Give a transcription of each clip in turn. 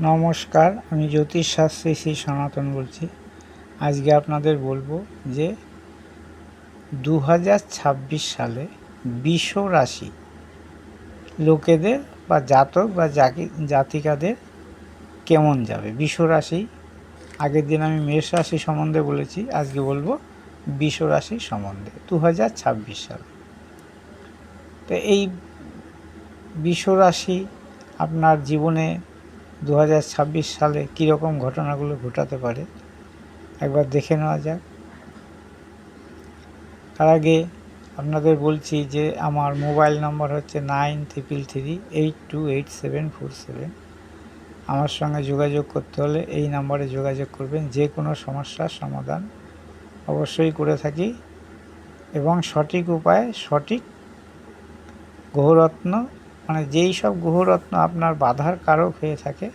নমস্কার, আমি জ্যোতিষশাস্ত্রী শ্রী সনাতন বলছি। আজকে আপনাদের বলবো যে 2026 সালে বৃষ রাশি লোকেদের বা জাতক বা জাতিকাদের কেমন যাবে। বৃষ রাশি, আগের দিন আমি মেষ রাশি সম্বন্ধে বলেছি, আজকে বলবো বৃষ রাশি সম্বন্ধে 2026 সাল। তো এই বৃষ রাশি আপনার জীবনে 2026 সালে কীরকম ঘটনাগুলো ঘটাতে পারে একবার দেখে নেওয়া যাক। তার আগে আপনাদের বলছি যে আমার মোবাইল নম্বর হচ্ছে 9333828747। আমার সঙ্গে যোগাযোগ করতে হলে এই নম্বরে যোগাযোগ করবেন। যে কোনো সমস্যার সমাধান অবশ্যই করে থাকি এবং সঠিক উপায়ে সঠিক গ্রহরত্ন, মানে যেই সব গ্রহরত্ন আপনার বাধার কারক হয়ে থাকে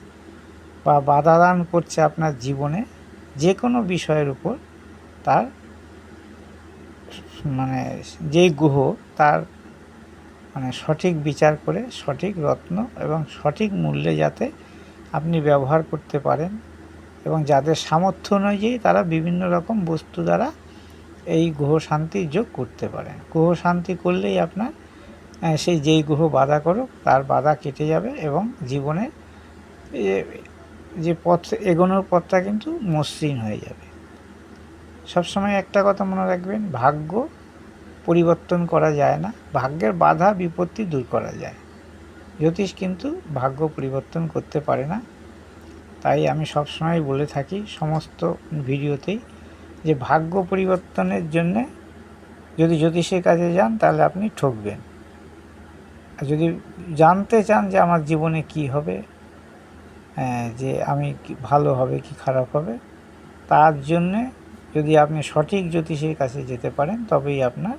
বা বাধা দান করছে আপনার জীবনে যে কোনো বিষয়ের উপর, তার মানে যেই গ্রহ তার সঠিক বিচার করে সঠিক রত্ন এবং সঠিক মূল্যে যাতে আপনি ব্যবহার করতে পারেন, এবং যাদের সামর্থ্য অনুযায়ী তারা বিভিন্ন রকম বস্তু দ্বারা এই গ্রহ শান্তি যোগ করতে পারেন। গ্রহ শান্তি করলেই আপনার সেই যেই গ্রহ বাধা করুক তার বাধা কেটে যাবে এবং জীবনে যে পথ এগোনোর পথটা কিন্তু মসৃণ হয়ে যাবে। সবসময় একটা কথা মনে রাখবেন, ভাগ্য পরিবর্তন করা যায় না, ভাগ্যের বাধা বিপত্তি দূর করা যায়। জ্যোতিষ কিন্তু ভাগ্য পরিবর্তন করতে পারে না। তাই আমি সবসময় বলে থাকি সমস্ত ভিডিওতেই যে ভাগ্য পরিবর্তনের জন্যে যদি জ্যোতিষের কাছে যান তাহলে আপনি ঠকবেন। আর যদি জানতে চান যে আমার জীবনে কি হবে, যে আমি ভালো হবে কি খারাপ হবে, তার জন্যে যদি আপনি সঠিক জ্যোতিষের কাছে যেতে পারেন তবেই আপনার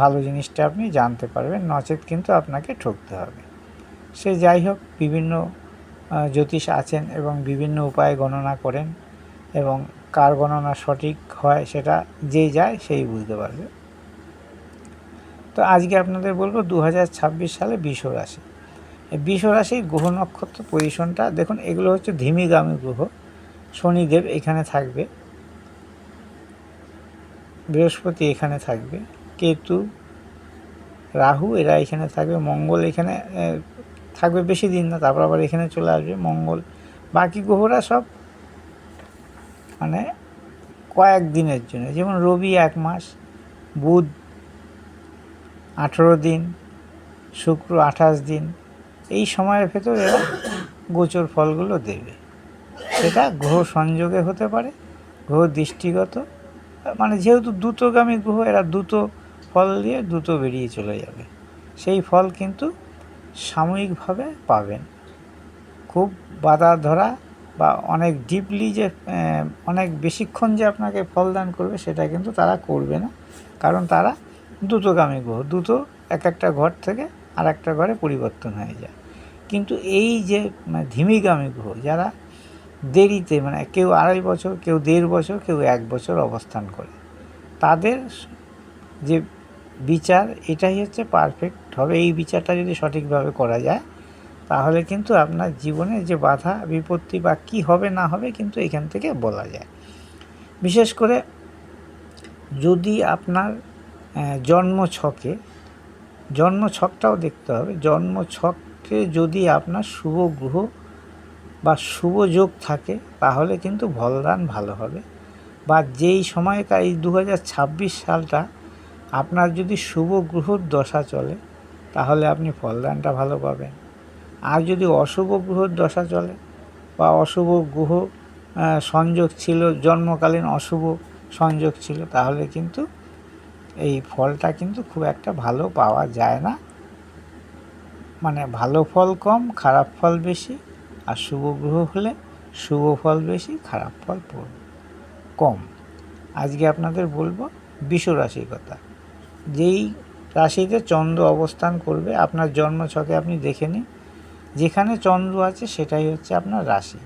ভালো জিনিসটা আপনি জানতে পারবেন, নচেত কিন্তু আপনাকে ঠকতে হবে। সে যাই হোক, বিভিন্ন জ্যোতিষ আছেন এবং বিভিন্ন উপায়ে গণনা করেন, এবং কার গণনা সঠিক হয় সেটা যে যায় সেই বুঝতে পারবে। তো আজকে আপনাদের বলবো 2026 সালে বৃষ রাশি। বৃষ রাশির গ্রহ নক্ষত্র পজিশনটা দেখুন। এগুলো হচ্ছে ধিমিগামী গ্রহ। শনিদেব এখানে থাকবে, বৃহস্পতি এখানে থাকবে, কেতু, রাহু এরা এখানে থাকবে, মঙ্গল এখানে থাকবে বেশি দিন না, তারপর আবার এখানে চলে আসবে মঙ্গল। বাকি গ্রহরা সব কয়েক দিনের জন্য, যেমন রবি 1 মাস, বুধ 18 দিন, শুক্র 28 দিন। এই সময়ের ভেতর এরা গোচর ফলগুলো দেবে। সেটা গ্রহ সংযোগে হতে পারে, গ্রহ দৃষ্টিগত, যেহেতু দ্রুতগামী গ্রহ, এরা দ্রুত ফল দিয়ে দ্রুত বেরিয়ে চলে যাবে। সেই ফল কিন্তু সাময়িকভাবে পাবেন। খুব বাধা ধরা বা অনেক ডিপলি যে অনেক বেশিক্ষণ যে আপনাকে ফল দান করবে সেটা কিন্তু তারা করবে না, কারণ তারা দ্রুতগামী গ্রহ, দ্রুত এক একটা ঘর থেকে আর একটা ঘরে পরিবর্তন হয়ে যায়। কিন্তু এই যে ধিমিগামী গ্রহ, যারা দেরিতে, কেউ 2.5 বছর, কেউ 1.5 বছর, কেউ 1 বছর অবস্থান করে, তাদের যে বিচার এটাই হচ্ছে পারফেক্ট হবে। এই বিচারটা যদি সঠিকভাবে করা যায় তাহলে কিন্তু আপনার জীবনে যে বাধা বিপত্তি বা কি হবে না হবে কিন্তু এখান থেকে বলা যায়। বিশেষ করে যদি আপনার জন্মছকটাও দেখতে হবে। জন্মছকে যদি আপনার শুভ গ্রহ বা শুভ যোগ থাকে তাহলে কিন্তু ফলদান ভালো হবে। বা যেই সময়কার এই 2026 সালটা আপনার যদি শুভ গ্রহর দশা চলে তাহলে আপনি ফলদানটা ভালো পাবেন। আর যদি অশুভ গ্রহর দশা চলে বা অশুভ গ্রহ সংযোগ ছিল, জন্মকালীন অশুভ সংযোগ ছিল, তাহলে কিন্তু এই ফলটা কিন্তু খুব একটা ভালো পাওয়া যায় না। ভালো ফল কম, খারাপ ফল বেশি। আর শুভ গ্রহ হলে শুভ ফল বেশি, খারাপ ফল কম। আজকে আপনাদের বলবো বৃষ রাশির কথা। যেই রাশিতে চন্দ্র অবস্থান করবে আপনার জন্মছকে আপনি দেখে নিন, যেখানে চন্দ্র আছে সেটাই হচ্ছে আপনার রাশি।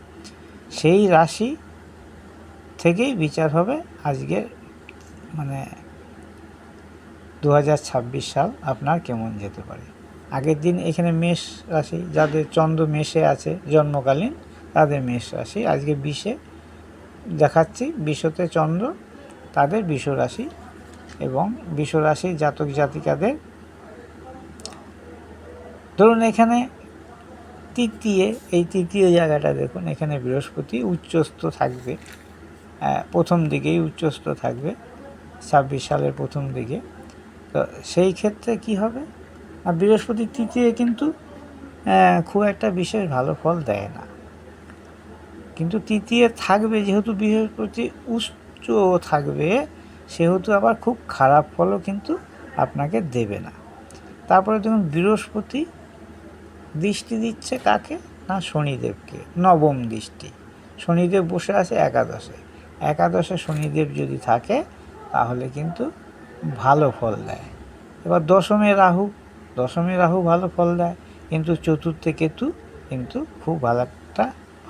সেই রাশি থেকেই বিচার হবে আজকের 2026 সাল আপনার কেমন যেতে পারে। আগের দিন এখানে মেষ রাশি, যাদের চন্দ্র মেষে আছে জন্মকালীন, তাদের মেষ রাশি। আজকে 20-এ দেখাচ্ছি, 20-তে চন্দ্র, তাদের বৃষ রাশি। এবং বৃষ রাশির জাতক জাতিকাদের ধরুন এখানে তৃতীয় জায়গাটা দেখুন, এখানে বৃহস্পতি উচ্চস্থ থাকবে, প্রথম দিকেই উচ্চস্থ থাকবে 26 সালের প্রথম দিকে। তো সেই ক্ষেত্রে কি হবে, বৃহস্পতি তৃতীয় কিন্তু খুব একটা বিশেষ ভালো ফল দেয় না, কিন্তু তৃতীয় থাকবে যেহেতু বৃহস্পতি উচ্চ থাকবে, সেহেতু আবার খুব খারাপ ফলও কিন্তু আপনাকে দেবে না। তারপরে দেখুন বৃহস্পতি দৃষ্টি দিচ্ছে কাকে, না শনিদেবকে, নবম দৃষ্টি। শনিদেব বসে আছে একাদশে শনিদেব যদি থাকে তাহলে কিন্তু ভালো ফল দেয়। এবার দশমে রাহু ভালো ফল দেয়, কিন্তু চতুর্থে কেতু কিন্তু খুব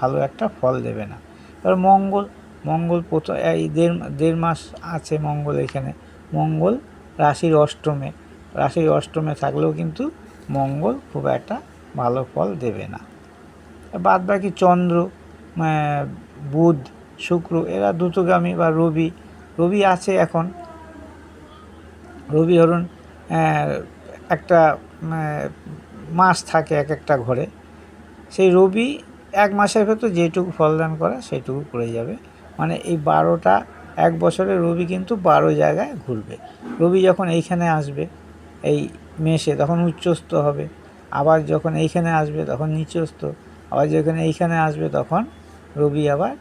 ভালো একটা ফল দেবে না। এবার মঙ্গল প্রথম এই দেড় মাস আছে মঙ্গল এখানে, মঙ্গল রাশির অষ্টমে থাকলেও কিন্তু মঙ্গল খুব একটা ভালো ফল দেবে না। বাদ বাকি চন্দ্র, বুধ, শুক্র এরা দ্রুতগামী, বা রবি আছে এখন। রবি ধরুন একটা মাস থাকে এক একটা ঘরে, সেই রবি এক মাসের ভেতর যেটুকু ফলদান করে সেইটুকু করে যাবে। মানে এই 12টা এক বছরে রবি কিন্তু 12 জায়গায় ঘুরবে। রবি যখন এইখানে আসবে এই মেষে তখন উচ্চস্থ হবে, আবার যখন এইখানে আসবে তখন নিচস্থ, আবার যখন এইখানে আসবে তখন রবি আবার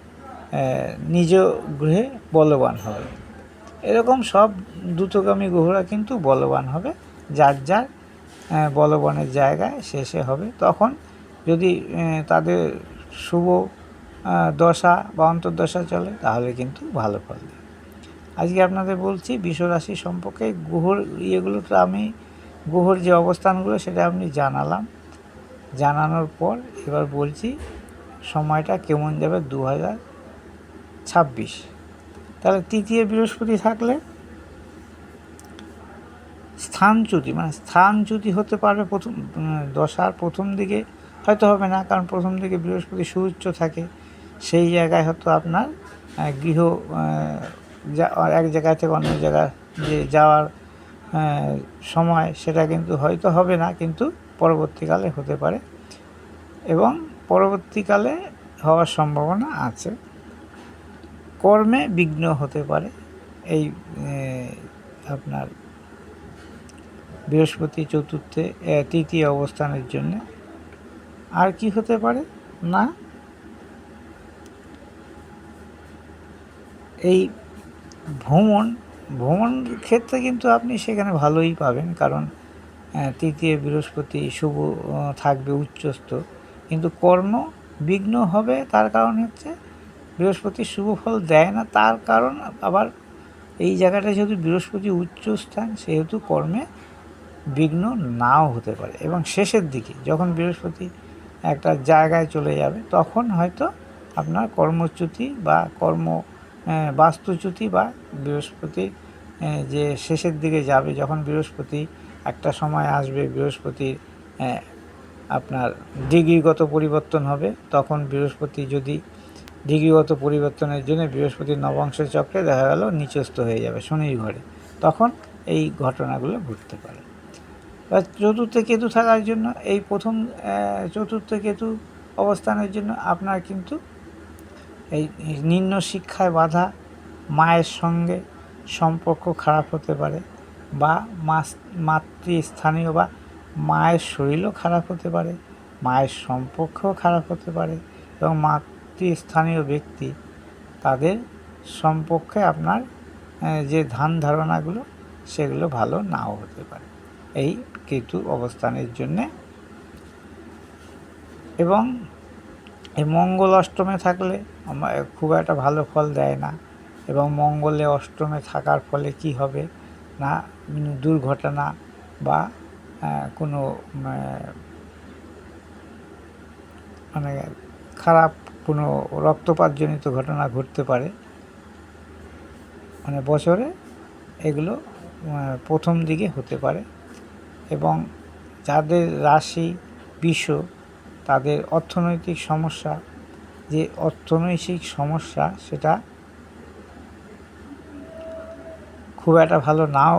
নিজ গ্রহে বলবান হবে। এরকম সব দ্রুতগামী গ্রহরা কিন্তু বলবান হবে, যার বলবানের জায়গায় শেষে হবে। তখন যদি তাদের শুভ দশা বা অন্তর্দশা চলে তাহলে কিন্তু ভালো ফল দেয়। আজকে আপনাদের বলছি বৃষ রাশি সম্পর্কে গ্রহর ইয়েগুলো, তো আমি গ্রহর যে অবস্থানগুলো সেটা আপনি জানানোর পর এবার বলছি সময়টা কেমন যাবে 2026। তাহলে তৃতীয় বৃহস্পতি থাকলে স্থানচ্যুতি হতে পারবে প্রথম দশার প্রথম দিকে, হয়তো হবে না, কারণ প্রথম দিকে বৃহস্পতি সুউচ্চ থাকে। সেই জায়গায় হয়তো আপনার গৃহ এক জায়গা থেকে অন্য জায়গায় যে যাওয়ার সময় সেটা কিন্তু হয়তো হবে না, কিন্তু পরবর্তীকালে হতে পারে, এবং পরবর্তীকালে হওয়ার সম্ভাবনা আছে। কর্মে বিঘ্ন হতে পারে এই আপনার বৃহস্পতি তৃতীয় অবস্থানের জন্য। আর কি হতে পারে না, এই ভ্রমণ ক্ষেত্রে কিন্তু আপনি সেখানে ভালোই পাবেন, কারণ তৃতীয় বৃহস্পতি শুভ থাকবে উচ্চস্থ, কিন্তু কর্ম বিঘ্ন হবে। তার কারণ হচ্ছে বৃহস্পতি শুভ ফল দেয় না, তার কারণ আবার এই জায়গাটা যেহেতু বৃহস্পতি উচ্চ স্থান, সেহেতু কর্মে বিঘ্ন নাও হতে পারে। এবং শেষের দিকে যখন বৃহস্পতি একটা জায়গায় চলে যাবে তখন হয়তো আপনার কর্মচ্যুতি বা বাস্তুচ্যুতি, বা বৃহস্পতি যে শেষের দিকে যাবে, যখন বৃহস্পতি একটা সময় আসবে, বৃহস্পতির আপনার ডিগ্রিগত পরিবর্তন হবে, তখন বৃহস্পতি যদি ডিগ্রিগত পরিবর্তনের জন্য বৃহস্পতির নবাংশ চক্রে দেখা গেল নিচস্থ হয়ে যাবে শনির ঘরে, তখন এই ঘটনাগুলো ঘটতে পারে। চতুর্থে কেতু থাকার জন্য এই প্রথম চতুর্থে কেতু অবস্থানের জন্য আপনার কিন্তু এই নিম্ন শিক্ষায় বাধা, মায়ের সঙ্গে সম্পর্ক খারাপ হতে পারে, বা মাতৃস্থানীয় বা মায়ের শরীরও খারাপ হতে পারে, মায়ের সম্পর্কও খারাপ হতে পারে, এবং মাতৃস্থানীয় ব্যক্তি তাদের সম্পর্কে আপনার যে ধ্যান ধারণাগুলো সেগুলো ভালো নাও হতে পারে এই কেতু অবস্থানের জন্যে। এবং এই মঙ্গল অষ্টমে থাকলে খুব একটা ভালো ফল দেয় না, এবং মঙ্গলে অষ্টমে থাকার ফলে কি হবে না, দুর্ঘটনা বা কোনো মানে খারাপ কোনো রক্তপাতজনিত ঘটনা ঘটতে পারে। মানে বছরে এগুলো প্রথম দিকে হতে পারে। এবং যাদের রাশি বিষ, তাদের অর্থনৈতিক সমস্যা যে অর্থনৈতিক সমস্যা সেটা খুব একটা ভালো নাও,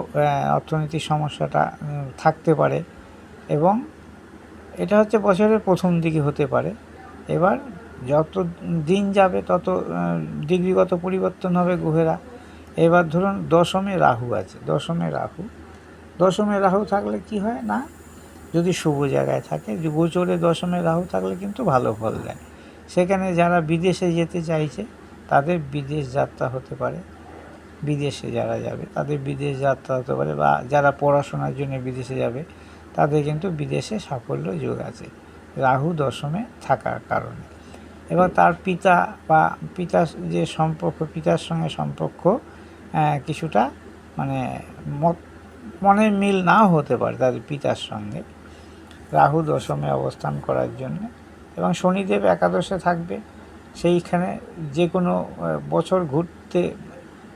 অর্থনৈতিক সমস্যাটা থাকতে পারে, এবং এটা হচ্ছে বছরের প্রথম দিকে হতে পারে। এবার যত দিন যাবে তত ডিগ্রিগত পরিবর্তন হবে গ্রহেরা। এবার ধরুন দশমে রাহু আছে, দশমে রাহু থাকলে কি হয় না, যদি শুভ জায়গায় থাকে, গোচরে দশমে রাহু থাকলে কিন্তু ভালো ফল দেয়। সেখানে যারা বিদেশে যেতে চাইছে তাদের বিদেশ যাত্রা হতে পারে, বিদেশে যারা যাবে তাদের বিদেশ যাত্রা হতে পারে, বা যারা পড়াশোনার জন্য বিদেশে যাবে তাদের কিন্তু বিদেশে সাফল্য যোগ আছে রাহু দশমে থাকার কারণে। এবার তার পিতা বা পিতার যে সম্পর্ক, পিতার সঙ্গে সম্পর্ক কিছুটা মানে মনের মিল নাও হতে পারে তাদের পিতার সঙ্গে রাহু দশমে অবস্থান করার জন্য। এবং শনিদেব একাদশে থাকবে, সেইখানে যে কোনো বছর ঘুরতে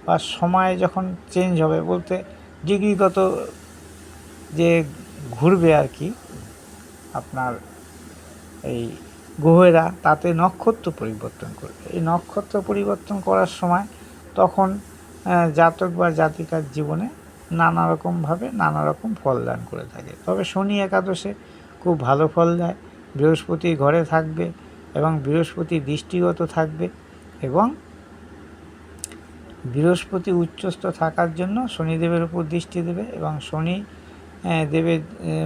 বা সময় যখন চেঞ্জ হবে, বলতে ডিগ্রিগত যে ঘুরবে আর কি আপনার এই গ্রহেরা, তাতে নক্ষত্র পরিবর্তন করবে। এই নক্ষত্র পরিবর্তন করার সময় তখন জাতক বা জাতিকার জীবনে নানা রকমভাবে নানা রকম ফল দান করে থাকে। তবে শনি একাদশে খুব ভালো ফল দেয়, বৃহস্পতি ঘরে থাকবে এবং বৃহস্পতি দৃষ্টিগত থাকবে, এবং বৃহস্পতি উচ্চস্থ থাকার জন্য শনিদেবের উপর দৃষ্টি দেবে, এবং শনি দেবের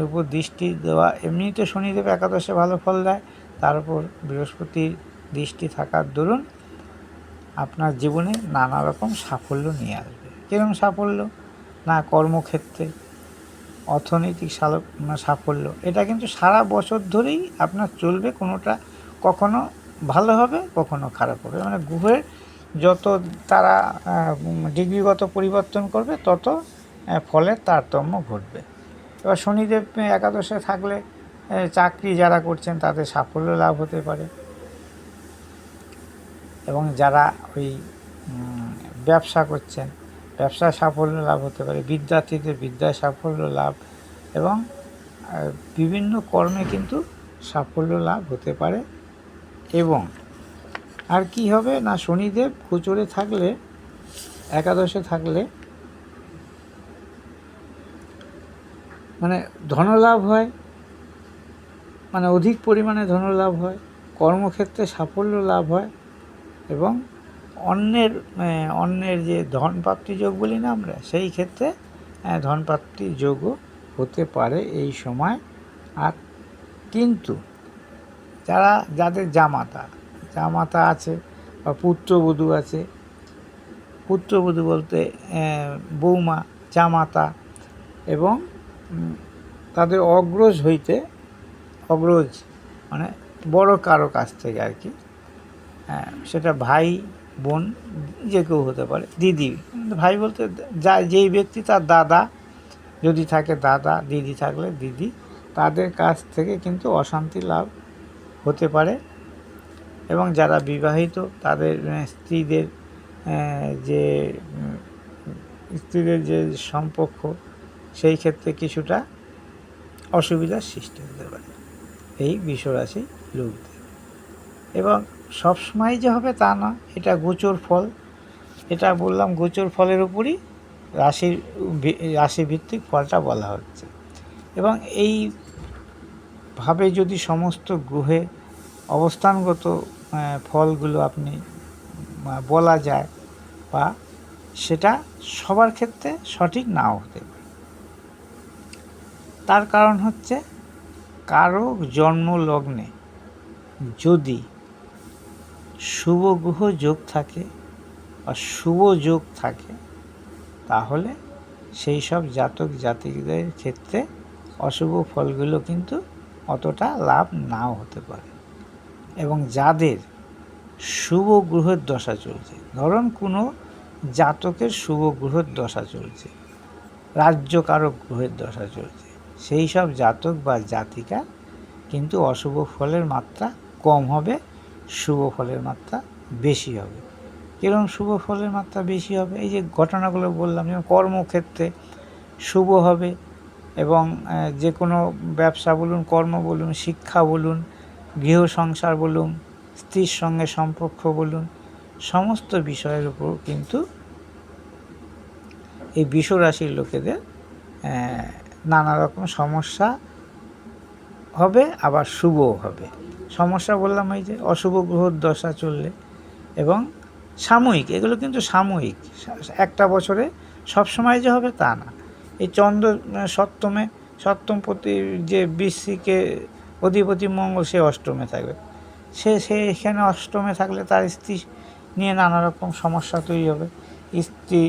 উপর দৃষ্টি দেওয়া, এমনিতে শনিদেব একাদশে ভালো ফল দেয়, তার উপর বৃহস্পতির দৃষ্টি থাকার দরুন আপনার জীবনে নানা রকম সাফল্য নিয়ে আসবে। কিরকম সাফল্য না, কর্মক্ষেত্রে অর্থনৈতিক সাফল্য, এটা কিন্তু সারা বছর ধরেই আপনার চলবে, কোনোটা কখনো ভালো হবে কখনো খারাপ হবে। মানে গ্রহের যত তারা ডিগ্রিগত পরিবর্তন করবে তত ফলের তারতম্য ঘটবে। এবার শনিদেব একাদশে থাকলে চাকরি যারা করছেন তাদের সাফল্য লাভ হতে পারে, এবং যারা ওই ব্যবসা করছেন ব্যবসায় সাফল্য লাভ হতে পারে, বিদ্যার্থীদের বিদ্যায় সাফল্য লাভ, এবং বিভিন্ন কর্মে কিন্তু সাফল্য লাভ হতে পারে। এবং আর কি হবে না, শনিদেব গোচরে থাকলে, একাদশে থাকলে মানে ধনলাভ হয়, মানে অধিক পরিমাণে ধনলাভ হয়, কর্মক্ষেত্রে সাফল্য লাভ হয়, এবং অন্যের যে ধনপ্রাপ্তি যোগ বলি না আমরা, সেই ক্ষেত্রে ধনপ্রাপ্তি যোগও হতে পারে এই সময়। আর কিন্তু যাদের জামাতা আছে বা পুত্রবধূ আছে, পুত্রবধূ বলতে বৌমা, জামাতা, এবং তাদের অগ্রজ মানে বড় কারো কাছ থেকে আর কি, সেটা ভাই বোন যে কেউ হতে পারে, দিদি, ভাই বলতে যেই ব্যক্তি তার দাদা যদি থাকে, দাদা, দিদি থাকলে দিদি, তাদের কাছ থেকে কিন্তু অশান্তি লাভ হতে পারে। এবং যারা বিবাহিত তাদের স্ত্রীদের যে সম্পর্ক, সেই ক্ষেত্রে কিছুটা অসুবিধার সৃষ্টি হতে পারে এই বিশ্বরাশি লোকদের। এবং সবসময় যে হবে তা না, এটা গোচর ফল, এটা বললাম গোচর ফলের উপরই রাশিভিত্তিক ফলটা বলা হচ্ছে। এবং এইভাবে যদি সমস্ত গ্রহে অবস্থানগত ফলগুলো আপনি বলা যায়, বা সেটা সবার ক্ষেত্রে সঠিক নাও হতে পারে। তার কারণ হচ্ছে কারো জন্মলগ্নে যদি শুভ গ্রহ যোগ থাকে বা শুভ যোগ থাকে, তাহলে সেই সব জাতক জাতিকদের ক্ষেত্রে অশুভ ফলগুলো কিন্তু অতটা লাভ নাও হতে পারে। এবং যাদের শুভ গ্রহের দশা চলছে, ধরুন কোনো জাতকের শুভ গ্রহের দশা চলছে, রাজ্যকারক গ্রহের দশা চলছে, সেই সব জাতক বা জাতিকা কিন্তু অশুভ ফলের মাত্রা কম হবে, শুভ ফলের মাত্রা বেশি হবে। কিরকম শুভ ফলের মাত্রা বেশি হবে? এই যে ঘটনাগুলো বললাম, যেমন কর্মক্ষেত্রে শুভ হবে, এবং যে কোনো ব্যবসা বলুন, কর্ম বলুন, শিক্ষা বলুন, গৃহ সংসার বলুন, স্ত্রীর সঙ্গে সম্পর্ক বলুন, সমস্ত বিষয়ের উপর কিন্তু এই বৃষ রাশির লোকেদের নানা রকম সমস্যা হবে, আবার শুভও হবে। সমস্যা বললাম এই যে অশুভ গ্রহর দশা চললে, এবং সাময়িক, এগুলো কিন্তু সাময়িক, একটা বছরে সবসময় যে হবে তা না। এই চন্দ্র সপ্তমপতি যে বৃশ্চিকে অধিপতি মঙ্গল, সে অষ্টমে থাকবে, সে এখানে অষ্টমে থাকলে তার স্ত্রী নিয়ে নানা রকম সমস্যা তৈরি হবে। স্ত্রী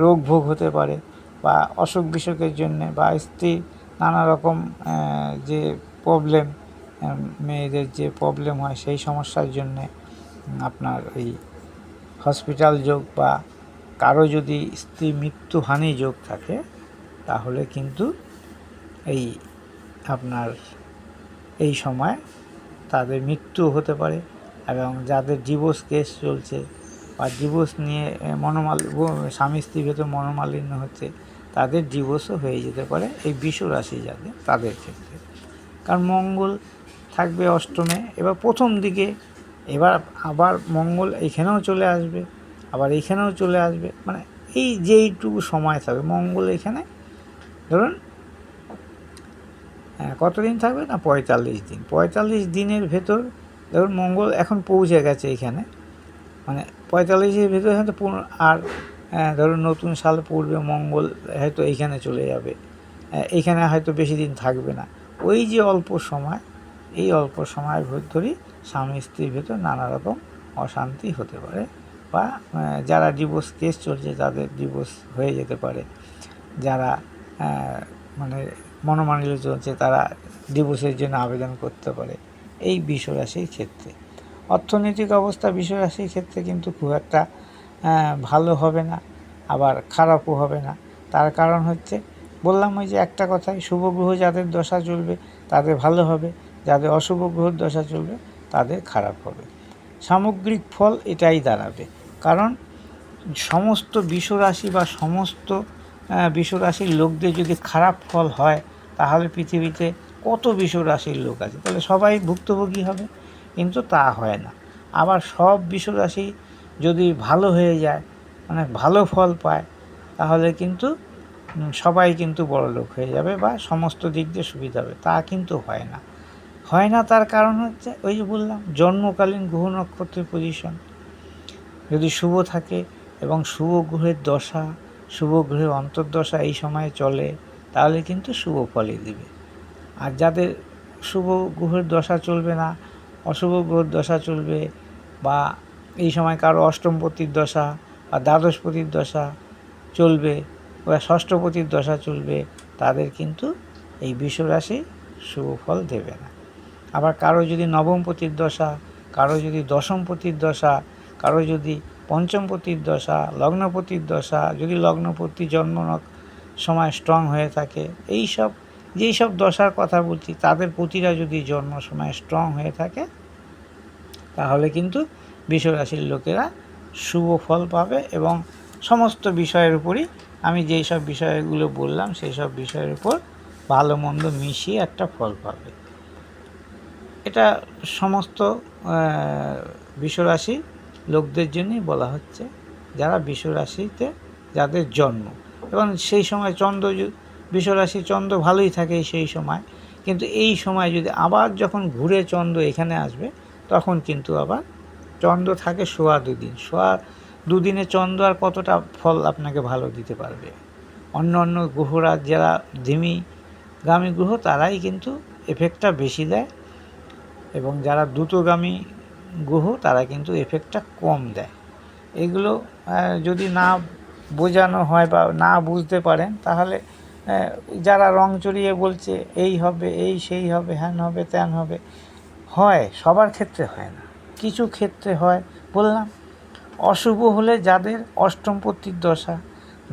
রোগ ভোগ হতে পারে, বা অসুখ বিসুখের জন্যে, বা স্ত্রী নানা রকম যে প্রবলেম, মেয়েদের যে প্রবলেম হয় সেই সমস্যার জন্যে আপনার এই হসপিটাল যোগ, বা কারো যদি স্ত্রী মৃত্যুহানি যোগ থাকে, তাহলে কিন্তু এই আপনার এই সময় তাদের মৃত্যু হতে পারে। এবং যাদের ডিভোর্স কেস চলছে, বা ডিভোর্স নিয়ে স্বামী স্ত্রীর ভেতর মনোমালিন্য হচ্ছে, তাদের ডিভোর্সও হয়ে যেতে পারে এই বৃষ রাশি যাদের, তাদের ক্ষেত্রে। কারণ মঙ্গল থাকবে অষ্টমে, এবার প্রথম দিকে, এবার আবার মঙ্গল এখানেও চলে আসবে, আবার এখানেও চলে আসবে, মানে এই যেইটুকু সময় থাকবে মঙ্গল এখানে, ধরুন কতদিন থাকবে না, 45 দিন। 45 দিনের ভেতর ধরুন মঙ্গল এখন পৌঁছে গেছে এখানে, মানে 45-এর ভেতর হয়তো আর ধরুন নতুন সাল পড়বে, মঙ্গল হয়তো এইখানে চলে যাবে, এইখানে হয়তো বেশি দিন থাকবে না। ওই যে অল্প সময়, এই অল্প সময়ের ভেতরই স্বামী স্ত্রীর ভেতর নানা রকম অশান্তি হতে পারে, বা যারা ডিভোর্স কেস চলছে তাদের ডিভোর্স হয়ে যেতে পারে, যারা মানে মনোমালিন্য চলছে তারা ডিভোর্সের জন্য আবেদন করতে পারে এই বৃষ রাশির ক্ষেত্রে। অর্থনৈতিক অবস্থা বৃষ রাশির ক্ষেত্রে কিন্তু খুব একটা ভালো হবে না, আবার খারাপও হবে না। তার কারণ হচ্ছে, বললাম ওই যে একটা কথাই, শুভ গ্রহ যাদের দশা চলবে তাদের ভালো হবে, যাদের অশুভ গ্রহের দশা চলবে তাদের খারাপ হবে। সামগ্রিক ফল এটাই দাঁড়াবে। কারণ সমস্ত বৃষ রাশি বা সমস্ত বৃষ রাশির লোকদের যদি খারাপ ফল হয়, তাহলে পৃথিবীতে কত বৃষ রাশির লোক আছে, তাহলে সবাই ভুক্তভোগী হবে। কিন্তু তা হয় না। আবার সব বৃষ রাশি যদি ভালো হয়ে যায়, মানে ভালো ফল পায়, তাহলে কিন্তু সবাই কিন্তু বড়লোক হয়ে যাবে, বা সমস্ত দিক দিয়ে সুবিধা হবে। তা কিন্তু হয় না। হয় না, তার কারণ হচ্ছে ওই যে বললাম, জন্মকালীন গ্রহ নক্ষত্রের পজিশন যদি শুভ থাকে, এবং শুভ গ্রহের দশা, শুভ গ্রহের অন্তর্দশা এই সময়ে চলে, তাহলে কিন্তু শুভ ফলই দিবে। আর যাদের শুভ গ্রহের দশা চলবে না, অশুভ গ্রহের দশা চলবে, বা এই সময় কারো অষ্টমপতির দশা বা দ্বাদশপতির দশা চলবে, বা ষষ্ঠপতির দশা চলবে, তাদের কিন্তু এই বৃষ রাশি শুভ ফল দেবে না। আবার কারো যদি নবমপতির দশা, কারো যদি দশমপতির দশা, কারো যদি পঞ্চমপতির দশা, লগ্নপতির দশা, যদি লগ্নপতি জন্ম সময় স্ট্রং হয়ে থাকে, যেই সব দশার কথা বলছি, তাদের পতিরা যদি জন্ম সময় স্ট্রং হয়ে থাকে, তাহলে কিন্তু বৃষ রাশির লোকেরা শুভ ফল পাবে, এবং সমস্ত বিষয়ের উপরই, আমি যেই সব বিষয়গুলো বললাম সেই সব বিষয়ের উপর ভালো মন্দ মিশিয়ে একটা ফল পাবে। এটা সমস্ত বৃষ রাশির লোকদের জন্যই বলা হচ্ছে, যারা বৃষ রাশিতে যাদের জন্ম, এবং সেই সময় বৃষ রাশি চন্দ্র ভালোই থাকে সেই সময়, কিন্তু এই সময় যদি আবার যখন ঘুরে চন্দ্র এখানে আসবে, তখন কিন্তু আবার চন্দ্র থাকে সোয়া 2 দিন। সোয়া 2 দিনে চন্দ্র আর কতটা ফল আপনাকে ভালো দিতে পারবে? অন্য গ্রহরা যারা ধিমিগামী গ্রহ, তারাই কিন্তু এফেক্টটা বেশি দেয়, এবং যারা দ্রুতগামী গ্রহ তারা কিন্তু এফেক্টটা কম দেয়। এগুলো যদি না বোঝানো হয় বা না বুঝতে পারেন, তাহলে যারা রং চড়িয়ে বলছে এই হবে, এই সেই হবে, হ্যান হবে, ত্যান হবে, হয় সবার ক্ষেত্রে হয় না, কিছু ক্ষেত্রে হয়। বললাম অশুভ হলে যাদের অষ্টমপতির দশা,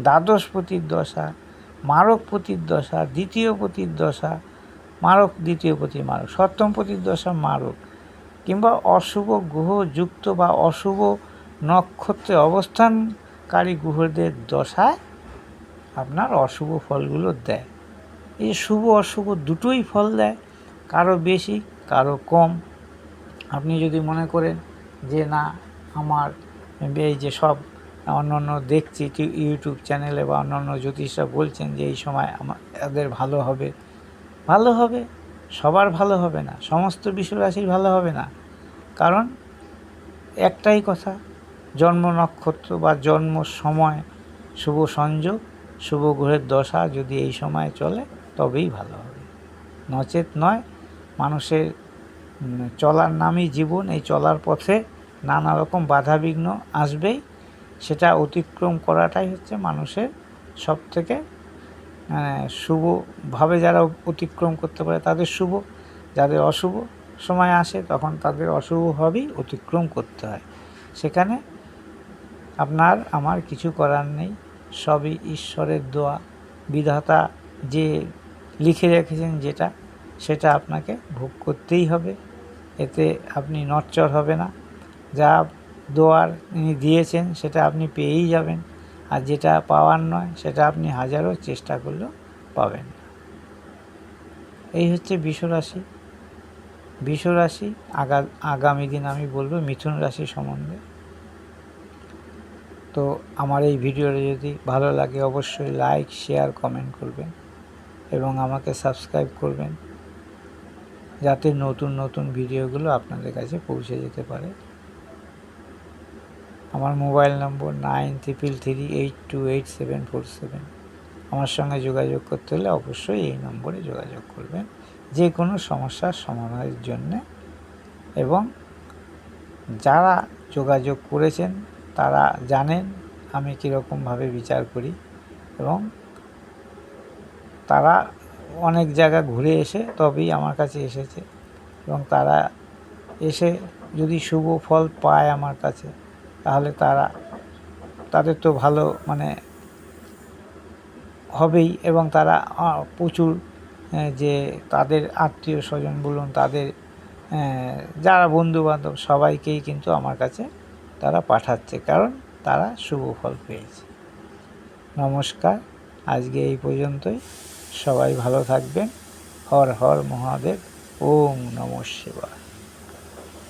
দ্বাদশপতির দশা, মারকপতির দশা, দ্বিতীয়পতির দশা, মারক, দ্বিতীয়পতি মারক, সপ্তমপতির দশা মারক, কিংবা অশুভ গ্রহ যুক্ত বা অশুভ নক্ষত্রে অবস্থানকারী গ্রহদের দশায় আপনার অশুভ ফলগুলো দেয়। এই শুভ অশুভ দুটোই ফল দেয়, কারো বেশি কারো কম, আপনি যদি মনে করেন যে না আমার এই যে সব অন্যান্য দেখছি ইউটিউব চ্যানেলে বা অন্যান্য জ্যোতিষরা বলছেন যে এই সময় আমাদের ভালো হবে, ভালো হবে, সবার ভালো হবে না, সমস্ত বিশ্বরাশির ভালো হবে না। কারণ একটাই কথা, জন্ম নক্ষত্র বা জন্ম সময়, শুভ সংযোগ, শুভ গ্রহের দশা যদি এই সময় চলে তবেই ভালো হবে, নচেত নয়। মানুষের চলার নামই জীবন, এই চলার পথে নানা রকম বাধাবিঘ্ন আসবেই, সেটা অতিক্রম করাটাই হচ্ছে মানুষের সবথেকে শুভভাবে যারা অতিক্রম করতে পারে তাদের শুভ, যাদের অশুভ সময় আসে তখন তাদের অশুভভাবেই অতিক্রম করতে হয়। সেখানে আপনার আমার কিছু করার নেই, সবই ঈশ্বরের দোয়া, বিধাতা যে লিখে রেখেছেন যেটা, সেটা আপনাকে ভোগ করতেই হবে, এতে আপনি নড়চড় হবে না। যা দোয়ার তিনি দিয়েছেন সেটা আপনি পেয়েই যাবেন, আর যেটা পাওয়ার নয় সেটা আপনি হাজারো চেষ্টা করলেও পাবেন না। এই হচ্ছে বিশ্বরাশি। বিশ্বরাশি আগামী দিন আমি বলবো মিথুন রাশি সম্বন্ধে। তো আমার এই ভিডিওটা যদি ভালো লাগে অবশ্যই লাইক, শেয়ার, কমেন্ট করবেন এবং আমাকে সাবস্ক্রাইব করবেন, যাতে নতুন নতুন ভিডিওগুলো আপনাদের কাছে পৌঁছে যেতে পারে। আমার মোবাইল নম্বর 9333828747। আমার সঙ্গে যোগাযোগ করতে হলে অবশ্যই এই নম্বরে যোগাযোগ করবেন যে কোনো সমস্যার সমাধানের জন্যে। এবং যারা যোগাযোগ করেছেন তারা জানেন আমি কীরকমভাবে বিচার করি, এবং তারা অনেক জায়গা ঘুরে এসে তবেই আমার কাছে এসেছে, এবং তারা এসে যদি শুভ ফল পায় আমার কাছে তাহলে তাদের তো ভালো হবেই, এবং তারা প্রচুর যে তাদের আত্মীয় স্বজন বলুন, তাদের যারা বন্ধুবান্ধব সবাইকেই কিন্তু আমার কাছে তারা পাঠাচ্ছে, কারণ তারা শুভ ফল পেয়েছে। নমস্কার, আজকে এই পর্যন্তই। সবাই ভালো থাকবেন। হর হর মহাদেব। ওম নমঃ শিবায়।